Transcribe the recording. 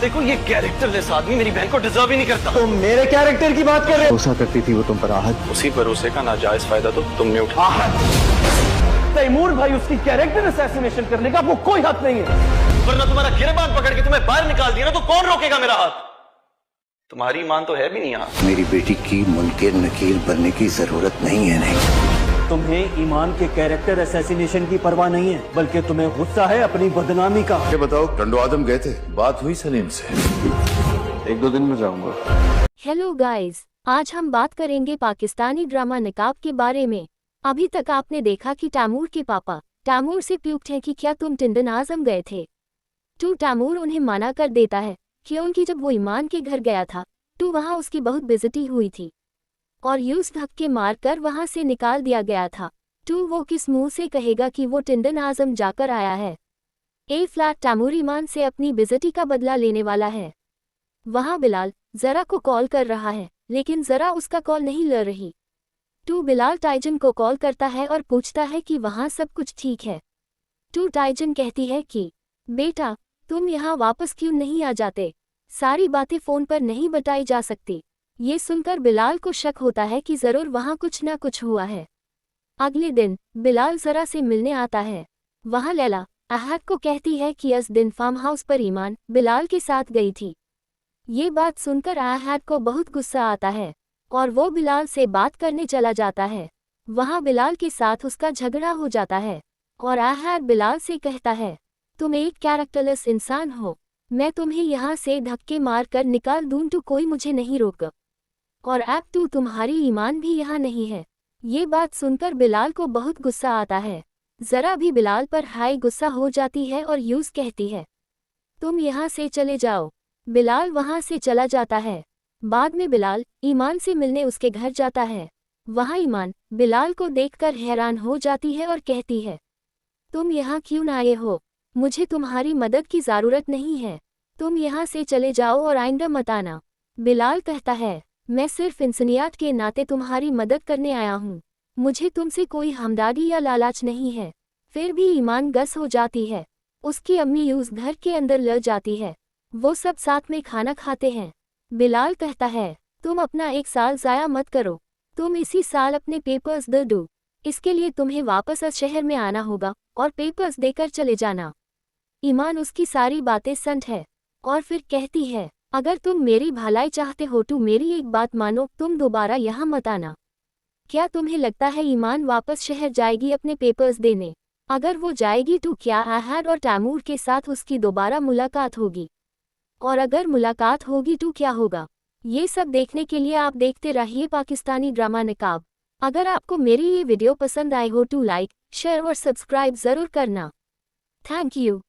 देखो ये कैरेक्टरलेस आदमी मेरी बहन को डिजर्व ही नहीं करता। तो मेरे कैरेक्टर की बात कर रहे हो? भरोसा करती थी वो तुम पर आहत। उसी भरोसे का नाजायज फायदा तो तुमने उठाया। आहत तैमूर भाई, उसकी कैरेक्टर असैसिनेशन करने का वो कोई हक नहीं है। वरना तुम्हारा गिरबान पकड़ के तुम्हें बाहर निकाल दिया ना तो कौन रोकेगा मेरा हाथ? तुम्हारी ईमान तो है भी नहीं यहाँ। मेरी बेटी की मुनकिर नकील बनने की जरूरत नहीं है। नहीं, तुम्हें ईमान के कैरेक्टर असैसिनेशन की परवाह नहीं है, बल्कि तुम्हें गुस्सा है अपनी बदनामी का। ये बताओ, टंडो आदम गए थे, बात हुई सलीम से? 1-2 दिन में जाऊंगा। हेलो गाइस, आज हम बात करेंगे पाकिस्तानी ड्रामा निकाब के बारे में। अभी तक आपने देखा कि तैमूर के पापा तैमूर से पूछते हैं कि क्या तुम टिंडन आजम गए थे। तैमूर उन्हें मना कर देता है क्योंकि जब वो ईमान के घर गया था तो वहाँ उसकी बहुत बेइज्जती हुई थी और यूस धक्के मारकर वहाँ से निकाल दिया गया था। वो किस मुंह से कहेगा कि वो टिंडन आजम जाकर आया है। फ्लैट तैमूर ईमान से अपनी बेइज्जती का बदला लेने वाला है। वहाँ बिलाल जरा को कॉल कर रहा है लेकिन जरा उसका कॉल नहीं ले रही। बिलाल टाइजन को कॉल करता है और पूछता है कि वहाँ सब कुछ ठीक है। टाइजन कहती है कि बेटा तुम यहाँ वापस क्यों नहीं आ जाते, सारी बातें फ़ोन पर नहीं बताई जा सकती। ये सुनकर बिलाल को शक होता है कि ज़रूर वहाँ कुछ ना कुछ हुआ है। अगले दिन बिलाल ज़रा से मिलने आता है। वहाँ लैला आहद को कहती है कि इस दिन फार्म हाउस पर ईमान बिलाल के साथ गई थी। ये बात सुनकर आहद को बहुत गुस्सा आता है और वो बिलाल से बात करने चला जाता है। वहाँ बिलाल के साथ उसका झगड़ा हो जाता है और आहद बिलाल से कहता है, तुम एक कैरेक्टरलेस इंसान हो, मैं तुम्हें यहाँ से धक्के मार कर निकाल दूँ तो कोई मुझे नहीं रोक, और अब तुम्हारी ईमान भी यहाँ नहीं है। ये बात सुनकर बिलाल को बहुत गुस्सा आता है। जरा भी बिलाल पर हाई गुस्सा हो जाती है और यूस कहती है, तुम यहाँ से चले जाओ। बिलाल वहाँ से चला जाता है। बाद में बिलाल ईमान से मिलने उसके घर जाता है। वहाँ ईमान बिलाल को देखकर हैरान हो जाती है और कहती है, तुम यहाँ क्यों आए हो? मुझे तुम्हारी मदद की ज़रूरत नहीं है, तुम यहाँ से चले जाओ और आइंदा मत आना। बिलाल कहता है, मैं सिर्फ इंसानियत के नाते तुम्हारी मदद करने आया हूँ, मुझे तुमसे कोई हमदर्दी या लालच नहीं है। फिर भी ईमान गस हो जाती है। उसकी अम्मी यूस घर के अंदर ले जाती है। वो सब साथ में खाना खाते हैं। बिलाल कहता है, तुम अपना 1 साल ज़ाया मत करो, तुम इसी साल अपने पेपर्स दे दो। इसके लिए तुम्हें वापस इस शहर में आना होगा और पेपर्स देकर चले जाना। ईमान उसकी सारी बातें सुनती है और फिर कहती है, अगर तुम मेरी भलाई चाहते हो तो मेरी एक बात मानो, तुम दोबारा यहाँ मत आना। क्या तुम्हें लगता है ईमान वापस शहर जाएगी अपने पेपर्स देने? अगर वो जाएगी तो क्या आहद और तैमूर के साथ उसकी दोबारा मुलाकात होगी? और अगर मुलाकात होगी तो क्या होगा? ये सब देखने के लिए आप देखते रहिए पाकिस्तानी ड्रामा निकाब। अगर आपको मेरी ये वीडियो पसंद आए हो तो लाइक, शेयर और सब्सक्राइब ज़रूर करना। Thank you.